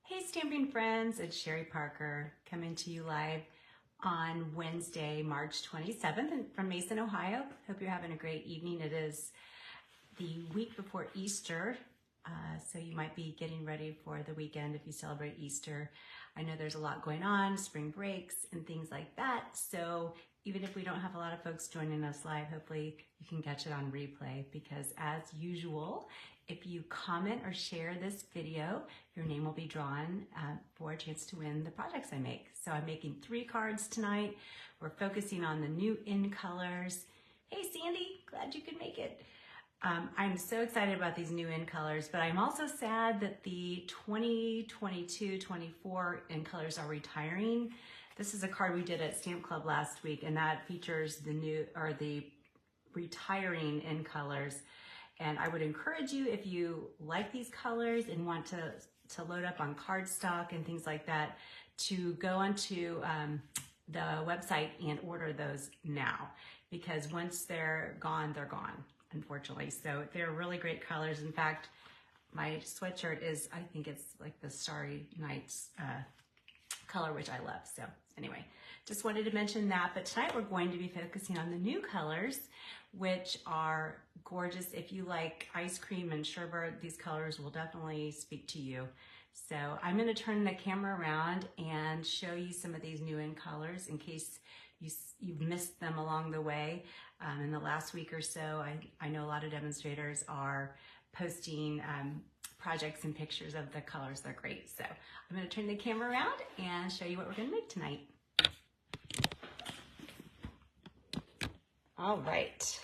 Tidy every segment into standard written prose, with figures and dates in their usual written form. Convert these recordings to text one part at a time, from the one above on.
Hey stamping friends, it's Sherry Parker coming to you live on Wednesday, March 27th from Mason, Ohio. Hope you're having a great evening. It is the week before Easter, so you might be getting ready for the weekend if you celebrate Easter. I know there's a lot going on, spring breaks and things like that, so even if we don't have a lot of folks joining us live, hopefully you can catch it on replay, because as usual, if you comment or share this video, your name will be drawn for a chance to win the projects I make. So I'm making 3 cards tonight. We're focusing on the new in colors. Hey Sandy, glad you could make it. I'm so excited about these new in colors, but I'm also sad that the 2022-24 in colors are retiring. This is a card we did at Stamp Club last week, and that features the retiring in colors. And I would encourage you, if you like these colors and want to load up on cardstock and things like that, to go onto the website and order those now, because once they're gone, unfortunately. So they're really great colors. In fact, my sweatshirt is, I think it's like the Starry Nights color, which I love. So anyway, just wanted to mention that. But tonight we're going to be focusing on the new colors, which are gorgeous. If you like ice cream and sherbet, these colors will definitely speak to you. So I'm going to turn the camera around and show you some of these new in colors in case you've missed them along the way. In the last week or so, I know a lot of demonstrators are posting projects and pictures of the colors. They're great. So I'm going to turn the camera around and show you what we're going to make tonight. All right.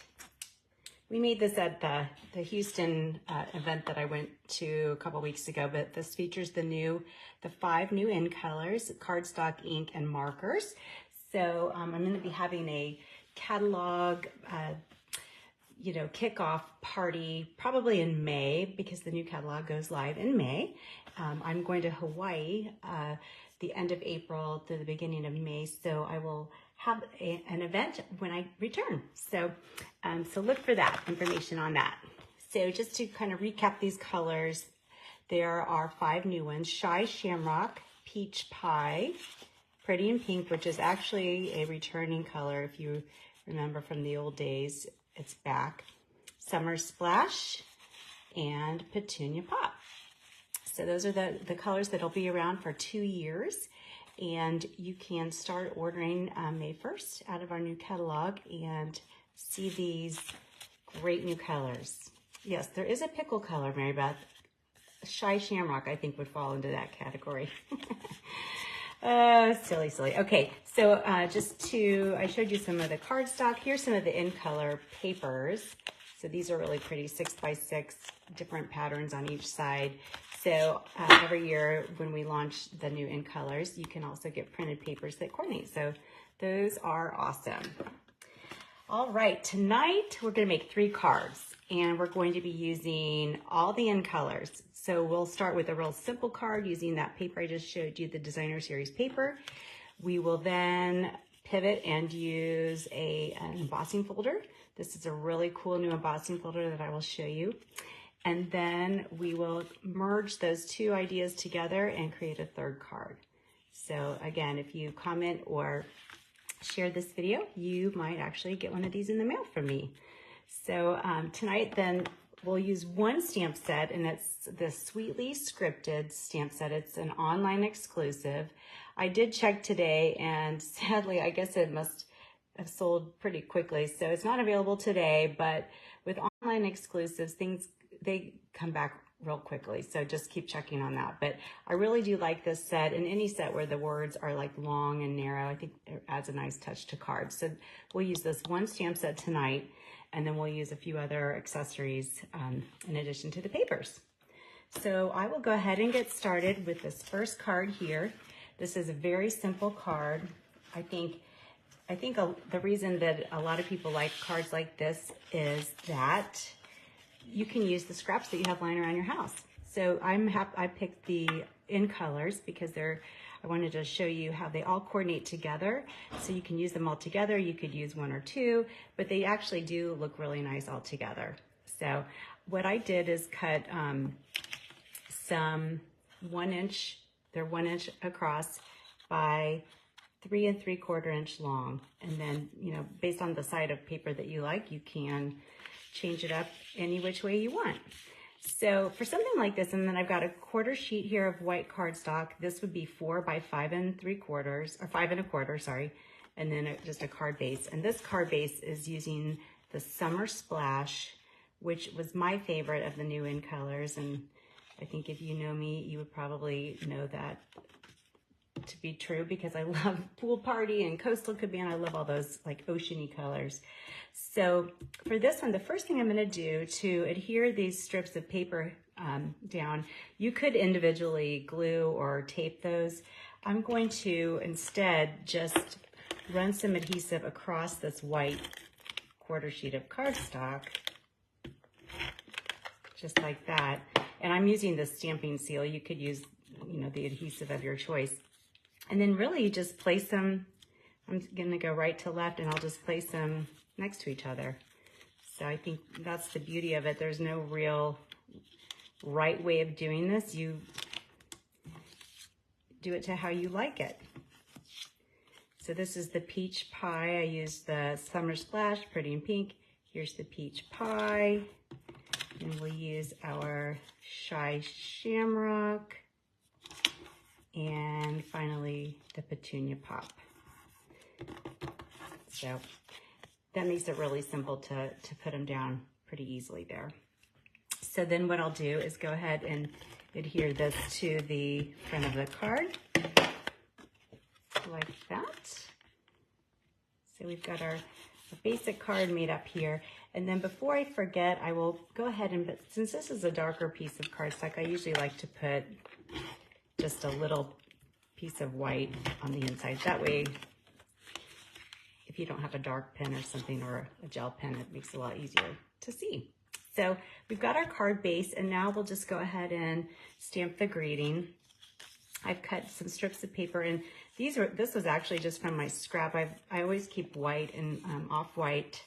We made this at the Houston event that I went to a couple weeks ago, but this features the 5 new in colors, cardstock, ink, and markers. So I'm going to be having a catalog, kickoff party probably in May, because the new catalog goes live in May. I'm going to Hawaii the end of April to the beginning of May, so I will have an event when I return. So look for that information on that. So just to kind of recap these colors, there are 5 new ones: Shy Shamrock, Peach Pie, Pretty in Pink, which is actually a returning color. If you remember from the old days, it's back. Summer Splash, and Petunia Pop. So those are the colors that'll be around for 2 years. And you can start ordering May 1st out of our new catalog and see these great new colors. Yes, there is a pickle color, Mary Beth. Shy Shamrock, I think, would fall into that category. Silly. Okay, so I showed you some of the cardstock. Here's some of the in color papers. So these are really pretty, 6x6, different patterns on each side. So every year when we launch the new in colors, you can also get printed papers that coordinate. So those are awesome. All right, tonight we're going to make 3 cards, and we're going to be using all the in colors. So we'll start with a real simple card using that paper I just showed you, the Designer Series paper. We will then pivot and use an embossing folder. This is a really cool new embossing folder that I will show you. And then we will merge those 2 ideas together and create a 3rd card. So again, if you comment or share this video, you might actually get one of these in the mail from me. So tonight then we'll use 1 stamp set, and it's the Sweetly Scripted stamp set. It's an online exclusive. I did check today, and sadly, I guess it must have sold pretty quickly. So it's not available today, but with online exclusives, they come back real quickly. So just keep checking on that. But I really do like this set, and any set where the words are like long and narrow, I think it adds a nice touch to cards. So we'll use this 1 stamp set tonight, and then we'll use a few other accessories in addition to the papers. So I will go ahead and get started with this first card here. This is a very simple card. I think the reason that a lot of people like cards like this is that you can use the scraps that you have lying around your house. So I picked the in colors because I wanted to show you how they all coordinate together. So you can use them all together. You could use 1 or 2, but they actually do look really nice all together. So what I did is cut some 1-inch They're 1 inch across by 3 3/4 inch long. And then, you know, based on the side of paper that you like, you can change it up any which way you want. So for something like this, and then I've got a 1/4 sheet here of white cardstock. This would be 4 by 5 3/4, or 5 1/4, sorry. And then just a card base. And this card base is using the Summer Splash, which was my favorite of the new in colors. And I think if you know me, you would probably know that to be true, because I love Pool Party and Coastal Cabana. I love all those like oceany colors. So for this one, the first thing I'm going to do to adhere these strips of paper down, you could individually glue or tape those. I'm going to instead just run some adhesive across this white 1/4 sheet of cardstock, just like that. And I'm using the stamping seal. You could use, you know, the adhesive of your choice. And then really just place them, I'm gonna go right to left, and I'll just place them next to each other. So I think that's the beauty of it. There's no real right way of doing this. You do it to how you like it. So this is the peach pie. I used the Summer Splash, Pretty in Pink. Here's the peach pie. And we'll use our Shy Shamrock. And finally, the Petunia Pop. So that makes it really simple to put them down pretty easily there. So then what I'll do is go ahead and adhere this to the front of the card, like that. So we've got our basic card made up here. And then before I forget, I will go ahead and, since this is a darker piece of cardstock, I usually like to put just a little piece of white on the inside. That way, if you don't have a dark pen or something, or a gel pen, it makes it a lot easier to see. So we've got our card base, and now we'll just go ahead and stamp the greeting. I've cut some strips of paper, and this was actually just from my scrap. I always keep white and off-white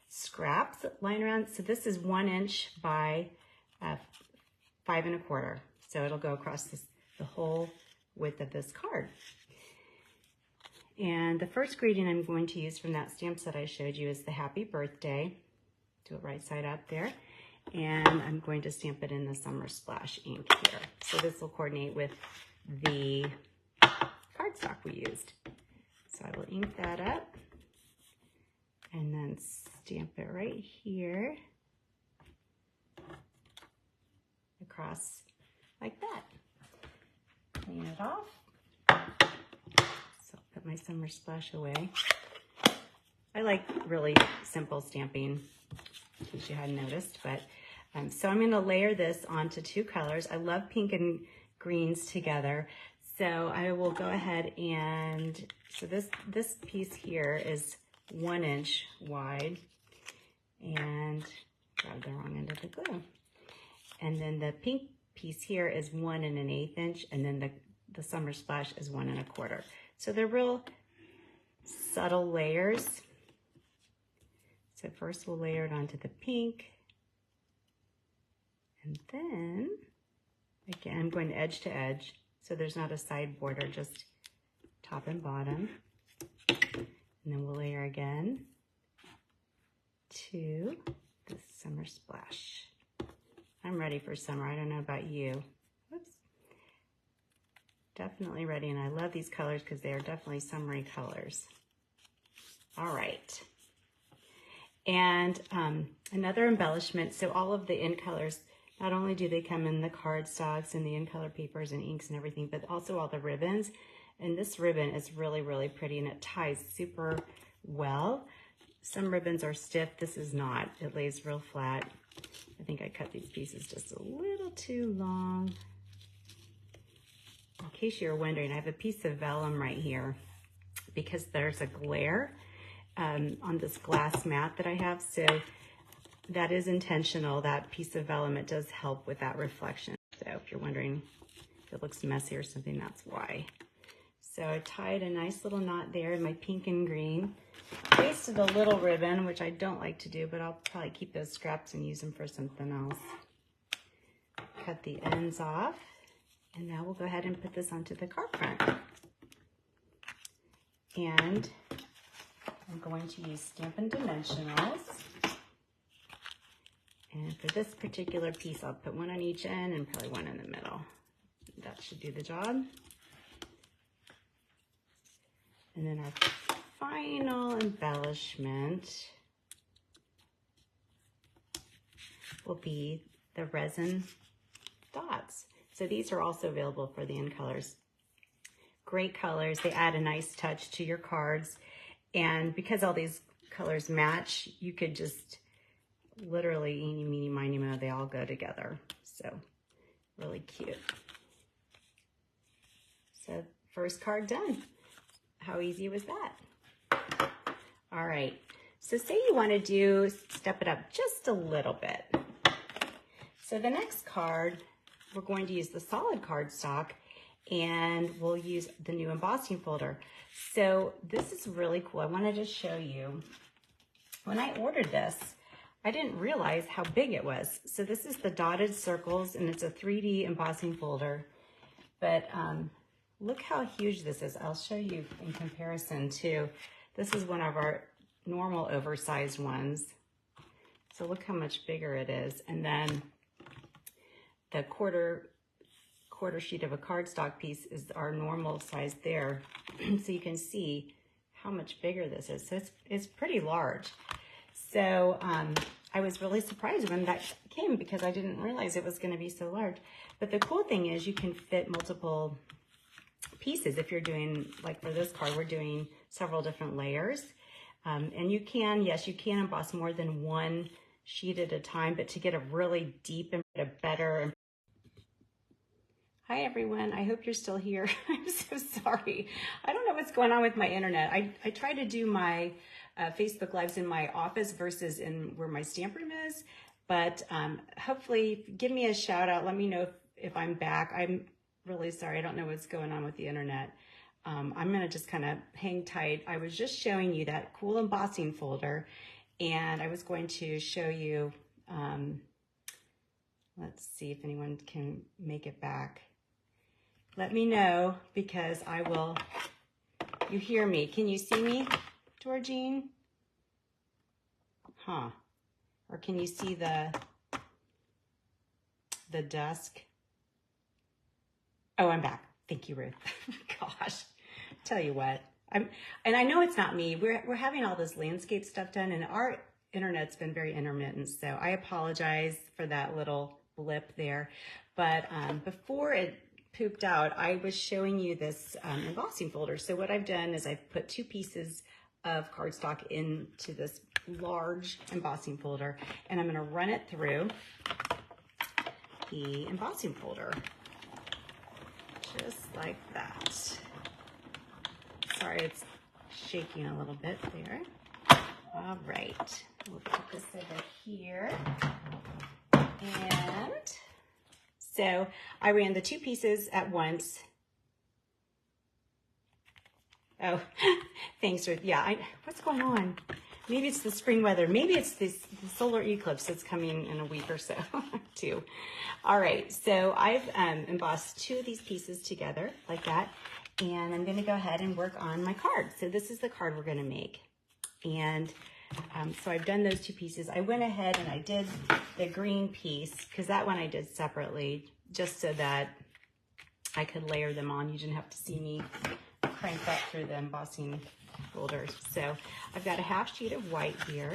scraps lying around. So this is 1 inch by 5 1/4. So it'll go across the whole width of this card. And the first greeting I'm going to use from that stamp set I showed you is the Happy Birthday. Do it right side up there. And I'm going to stamp it in the Summer Splash ink here. So this will coordinate with the cardstock we used. So I will ink that up and then stamp it right here across like that. Clean it off. So I'll put my Summer Splash away. I like really simple stamping, in case you hadn't noticed, but so I'm going to layer this onto 2 colors. I love pink and greens together. So I will go ahead and, so this piece here is 1 inch wide, and grabbed the wrong end of the glue. And then the pink piece here is 1 1/8 inch, and then the Summer Splash is 1 1/4. So they're real subtle layers. So first we'll layer it onto the pink, and then again I'm going edge to edge, so there's not a side border, just top and bottom. And then we'll layer again to the Summer Splash. I'm ready for summer. I don't know about you. Whoops. Definitely ready, and I love these colors because they are definitely summery colors. All right. And another embellishment, so all of the in colors, not only do they come in the cardstocks and the in color papers and inks and everything, but also all the ribbons. And this ribbon is really, really pretty, and it ties super well. Some ribbons are stiff. This is not. It lays real flat. I think I cut these pieces just a little too long. In case you're wondering, I have a piece of vellum right here because there's a glare on this glass mat that I have. So that is intentional. That piece of vellum, it does help with that reflection. So if you're wondering if it looks messy or something, that's why. So I tied a nice little knot there in my pink and green. Wasted a little ribbon, which I don't like to do, but I'll probably keep those scraps and use them for something else. Cut the ends off. And now we'll go ahead and put this onto the card front. And I'm going to use Stampin' Dimensionals. And for this particular piece, I'll put one on each end and probably one in the middle. That should do the job. And then our final embellishment will be the resin dots. So these are also available for the in colors. Great colors. They add a nice touch to your cards. And because all these colors match, you could just literally eeny, meeny, miny, moe, they all go together. So really cute. So first card done. How easy was that? All right. So say you want to step it up just a little bit. So the next card, we're going to use the solid cardstock, and we'll use the new embossing folder. So this is really cool. I wanted to show you. When I ordered this, I didn't realize how big it was. So this is the dotted circles, and it's a 3D embossing folder. But look how huge this is. I'll show you in comparison to, this is one of our normal oversized ones. So look how much bigger it is. And then the quarter sheet of a cardstock piece is our normal size there. So you can see how much bigger this is. So it's pretty large. So I was really surprised when that came because I didn't realize it was going to be so large. But the cool thing is you can fit multiple pieces. If you're doing, like for this card, we're doing several different layers. And you can, yes, you can emboss more than one sheet at a time, but to get a really deep and a better. Hi everyone, I hope you're still here. I'm so sorry. I don't know what's going on with my internet. I try to do my Facebook Lives in my office versus in where my stamp room is, but hopefully give me a shout out. Let me know if I'm back. I'm really sorry. I don't know what's going on with the internet. I'm gonna just kind of hang tight. I was just showing you that cool embossing folder, and I was going to show you, let's see if anyone can make it back. Let me know because I will, you hear me. Can you see me, Georgine? Huh. Or can you see the desk? Oh, I'm back. Thank you, Ruth. Gosh, tell you what. And I know it's not me. We're having all this landscape stuff done, and our internet's been very intermittent, so I apologize for that little blip there. But before it pooped out, I was showing you this embossing folder. So what I've done is I've put 2 pieces of cardstock into this large embossing folder, and I'm going to run it through the embossing folder, just like that. Sorry, it's shaking a little bit there. All right, we'll put this over here. And so I ran the 2 pieces at once. Oh, thanks, Ruth. Yeah, what's going on? Maybe it's the spring weather. Maybe it's the solar eclipse that's coming in a week or so, too. All right, so I've embossed 2 of these pieces together like that, and I'm going to go ahead and work on my card. So this is the card we're going to make. And so I've done those 2 pieces. I went ahead and I did the green piece because that one I did separately just so that I could layer them on. You didn't have to see me crank that through the embossing folders. So I've got a half sheet of white here,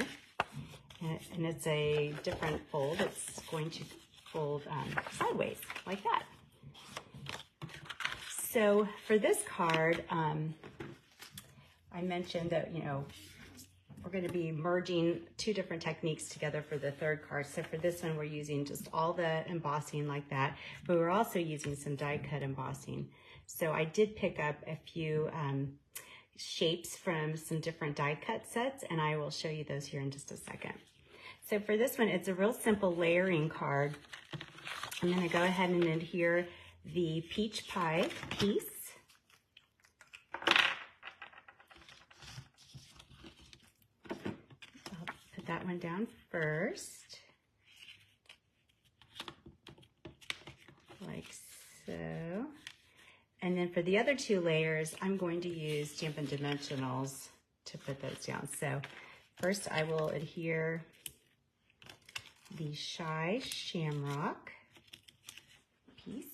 and it's a different fold. It's going to fold sideways like that. So for this card, I mentioned that, you know, we're going to be merging 2 different techniques together for the 3rd card. So for this one, we're using just all the embossing like that, but we're also using some die cut embossing. So I did pick up a few shapes from some different die cut sets, and I will show you those here in just a second. So for this one, it's a real simple layering card. I'm going to go ahead and adhere the peach pie piece. I'll put that one down first, like so. And then for the other 2 layers, I'm going to use Stampin' Dimensionals to put those down. So first I will adhere the Shy Shamrock piece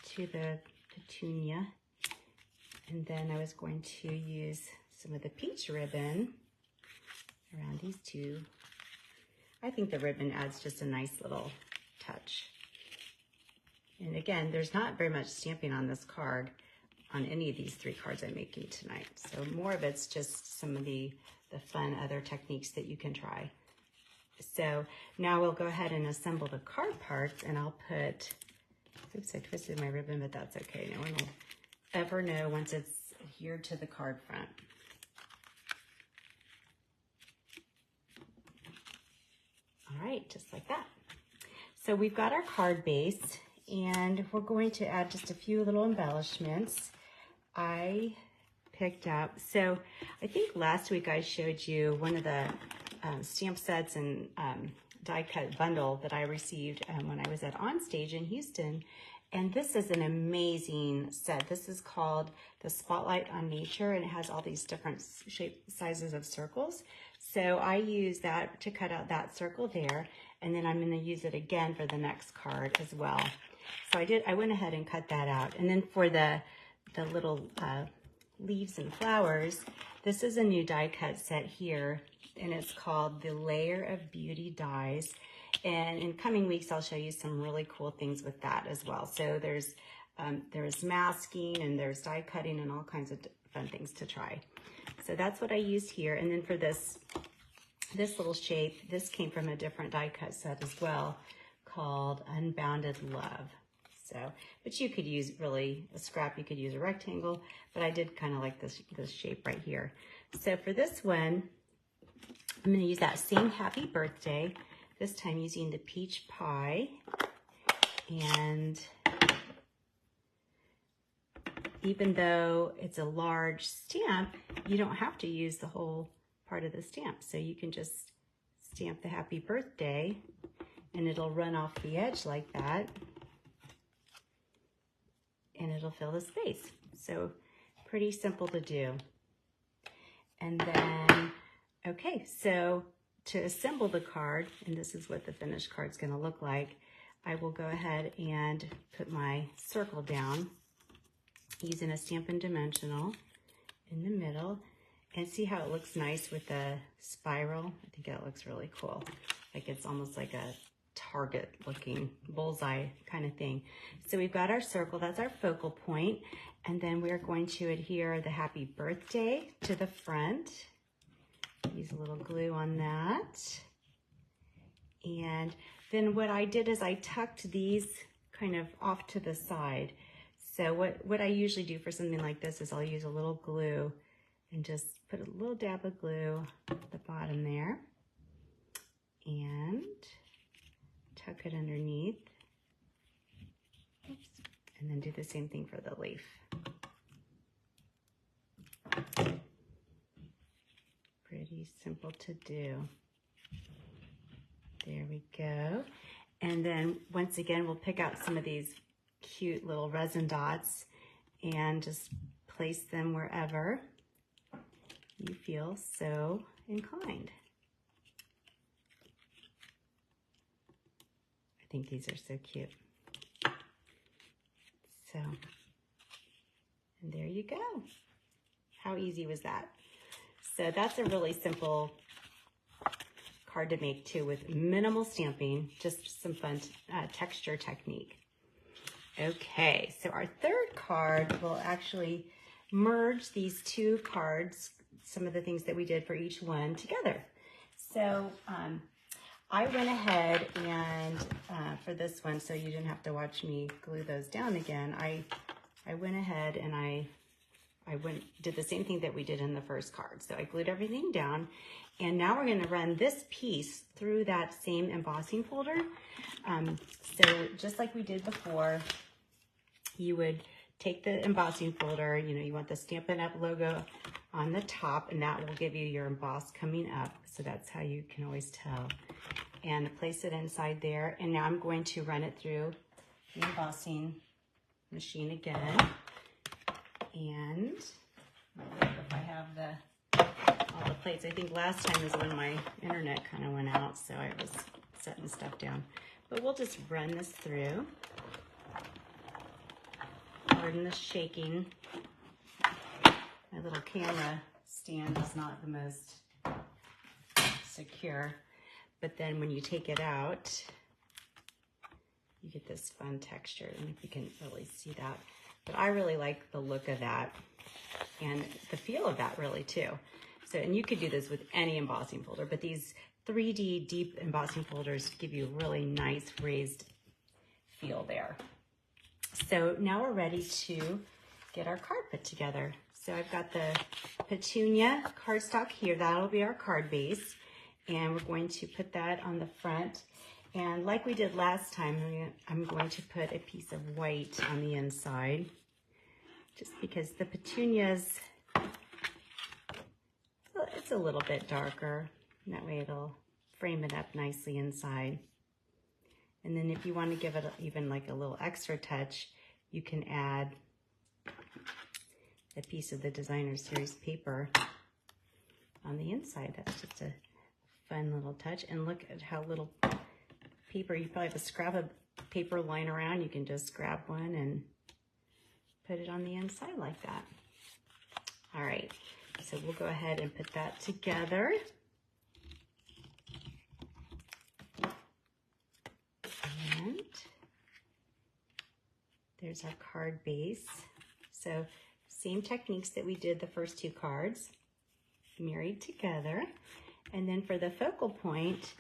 to the petunia. And then I was going to use some of the peach ribbon around these 2. I think the ribbon adds just a nice little touch. And again, there's not very much stamping on this card, on any of these 3 cards I'm making tonight. So more of it's just some of the fun other techniques that you can try. So now we'll go ahead and assemble the card parts, and I'll put, oops, I twisted my ribbon, but that's okay. No one will ever know once it's adhered to the card front. All right, just like that. So we've got our card base, and we're going to add just a few little embellishments. I picked up, so I think last week I showed you one of the stamp sets and die cut bundle that I received when I was at Onstage in Houston. And this is an amazing set. This is called the Spotlight on Nature, and it has all these different sizes of circles. So I use that to cut out that circle there, and then I'm going to use it again for the next card as well. So I went ahead and cut that out. And then for the little leaves and flowers, this is a new die cut set here, and it's called the Layer of Beauty Dies. And in coming weeks, I'll show you some really cool things with that as well. So there's masking, and there's die cutting, and all kinds of fun things to try. So that's what I used here. And then for this little shape, this came from a different die cut set as well, called Unbounded Love. So, but you could use really a scrap, you could use a rectangle, but I did kind of like this shape right here. So for this one, I'm going to use that same Happy Birthday, this time using the peach pie. And even though it's a large stamp, you don't have to use the whole part of the stamp. So you can just stamp the Happy Birthday, and it'll run off the edge like that, and it'll fill the space. So pretty simple to do. And then, okay, so to assemble the card, and this is what the finished card's gonna look like, I will go ahead and put my circle down using a Stampin' Dimensional in the middle, and see how it looks nice with the spiral. I think that looks really cool. Like it's almost like a target looking bullseye kind of thing. So we've got our circle, that's our focal point, and then we're going to adhere the Happy Birthday to the front. Use a little glue on that. And then what I did is I tucked these kind of off to the side. So what I usually do for something like this is I'll use a little glue and just put a little dab of glue at the bottom there and tuck it underneath. Oops. And then do the same thing for the leaf. Pretty simple to do. There we go. And then once again, we'll pick out some of these cute little resin dots and just place them wherever you feel so inclined. I think these are so cute. So, and there you go. How easy was that? So that's a really simple card to make too, with minimal stamping, just some fun texture technique. Okay, so our third card will actually merge these 2 cards, some of the things that we did for each one together. So I went ahead and for this one, so you didn't have to watch me glue those down again, I went ahead and I did the same thing that we did in the first card. So I glued everything down, and now we're gonna run this piece through that same embossing folder. So just like we did before, you would take the embossing folder, you want the Stampin' Up! Logo on the top, and that will give you your emboss coming up. So that's how you can always tell. And place it inside there. And now I'm going to run it through the embossing machine again. And if I have all the plates. I think last time is when my internet kind of went out, so I was setting stuff down. But we'll just run this through. Pardon the shaking. My little camera stand is not the most secure, but then when you take it out, you get this fun texture. I don't know if you can really see that, but I really like the look of that and the feel of that really too. So, and you could do this with any embossing folder, but these 3D deep embossing folders give you a really nice raised feel there. So now we're ready to get our card put together. So I've got the Petunia cardstock here. That'll be our card base. And we're going to put that on the front. And like we did last time, I'm going to put a piece of white on the inside, just because the petunias, it's a little bit darker. And that way it'll frame it up nicely inside. And then if you want to give it even like a little extra touch, you can add a piece of the Designer Series paper on the inside. That's just a fun little touch. And look at how little paper, you probably have a scrap of paper lying around. You can just grab one and put it on the inside like that. All right, so we'll go ahead and put that together. And there's our card base. So same techniques that we did the first two cards, married together. And then for the focal point,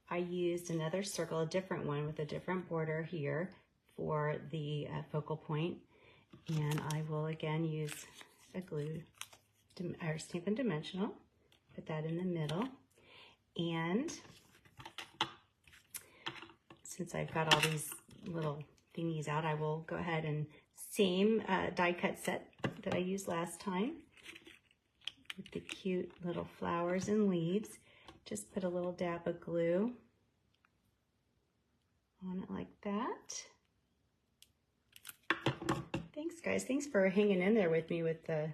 I used another circle, a different one with a different border here for the focal point. And I will again use a glue or Stampin' Dimensional, put that in the middle. And since I've got all these little thingies out, I will go ahead and same die cut set that I used last time with the cute little flowers and leaves. Just put a little dab of glue on it like that. Thanks guys, thanks for hanging in there with me with the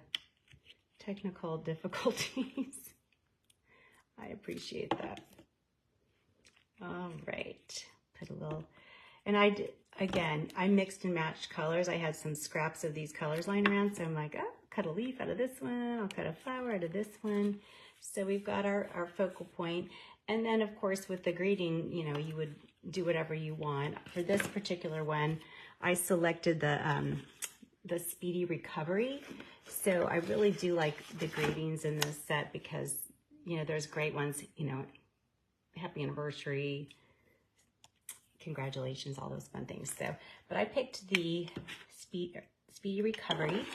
technical difficulties. I appreciate that. All right, put a little, and I did, again, I mixed and matched colors. I had some scraps of these colors lying around, so I'm like, oh, cut a leaf out of this one, I'll cut a flower out of this one. So we've got our focal point. And then of course with the greeting, you know, you would do whatever you want. For this particular one, I selected the Speedy Recovery. So I really do like the greetings in this set because, you know, there's great ones, you know, happy anniversary, congratulations, all those fun things. So, but I picked the Speedy Recovery,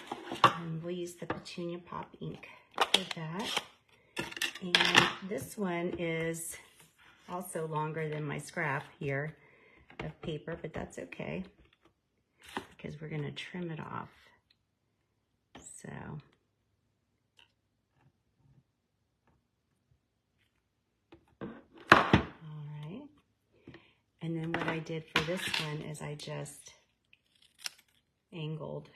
and we'll use the Petunia Pop ink for that. And this one is also longer than my scrap here of paper, but that's okay because we're going to trim it off. So all right, and then what I did for this one is I just angled,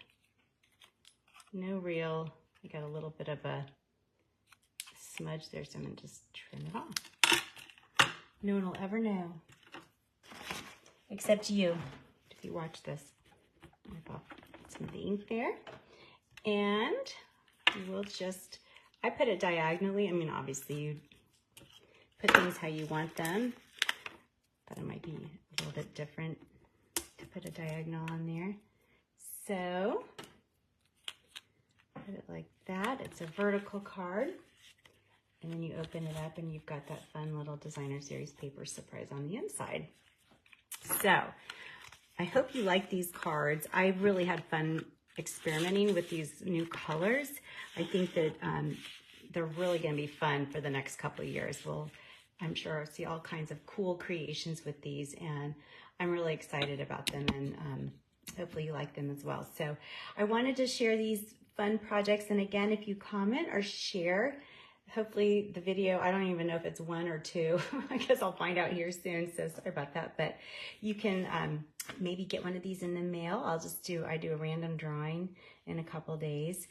no real, I got a little bit of a smudge there, so I'm going to just trim it off. No one will ever know, except you, if you watch this. Wipe off some of the ink there, and we'll just, I put it diagonally. I mean, obviously you put things how you want them, but it might be a little bit different to put a diagonal on there. So put it like that. It's a vertical card. And then you open it up and you've got that fun little Designer Series paper surprise on the inside. So I hope you like these cards. I really had fun experimenting with these new colors. I think that they're really going to be fun for the next couple of years. We'll, I'm sure, see all kinds of cool creations with these, and I'm really excited about them, and hopefully you like them as well. So I wanted to share these fun projects, and again, if you comment or share hopefully the video, I don't even know if it's 1 or 2. I guess I'll find out here soon, so sorry about that. But you can maybe get one of these in the mail. I do a random drawing in a couple days.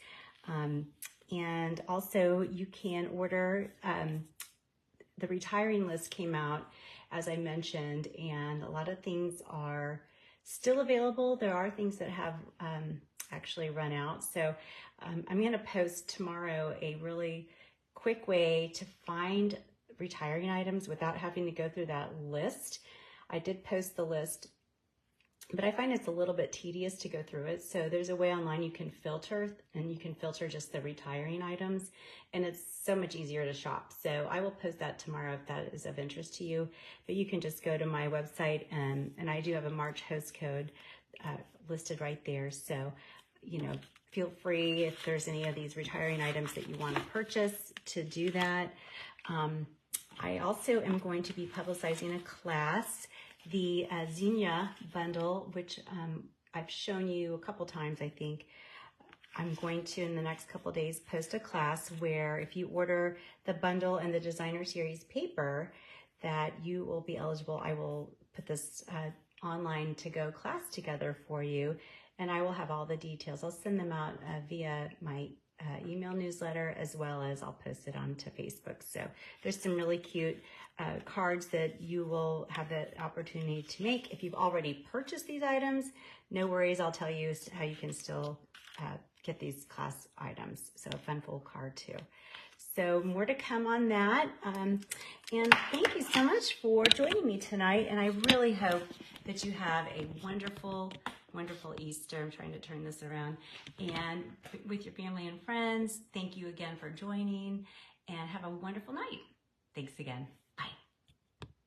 And also you can order, the retiring list came out, as I mentioned, and a lot of things are still available. There are things that have actually run out. So I'm going to post tomorrow a really quick way to find retiring items without having to go through that list. I did post the list, but I find it's a little bit tedious to go through it. So there's a way online you can filter, and you can filter just the retiring items, and it's so much easier to shop. So I will post that tomorrow if that is of interest to you. But you can just go to my website, and I do have a March host code listed right there. So, you know, feel free if there's any of these retiring items that you want to purchase to do that. I also am going to be publicizing a class, the Zinnia bundle, which I've shown you a couple times, I think. I'm going to, in the next couple days, post a class where if you order the bundle and the designer series paper, that you will be eligible. I will put this online to-go class together for you, and I will have all the details. I'll send them out via my email newsletter, as well as I'll post it onto Facebook. So there's some really cute cards that you will have the opportunity to make. If you've already purchased these items, no worries. I'll tell you how you can still get these class items. So a fun full card too. So more to come on that. And thank you so much for joining me tonight. And I really hope that you have a wonderful, wonderful Easter. I'm trying to turn this around. And with your family and friends, thank you again for joining, and have a wonderful night. Thanks again.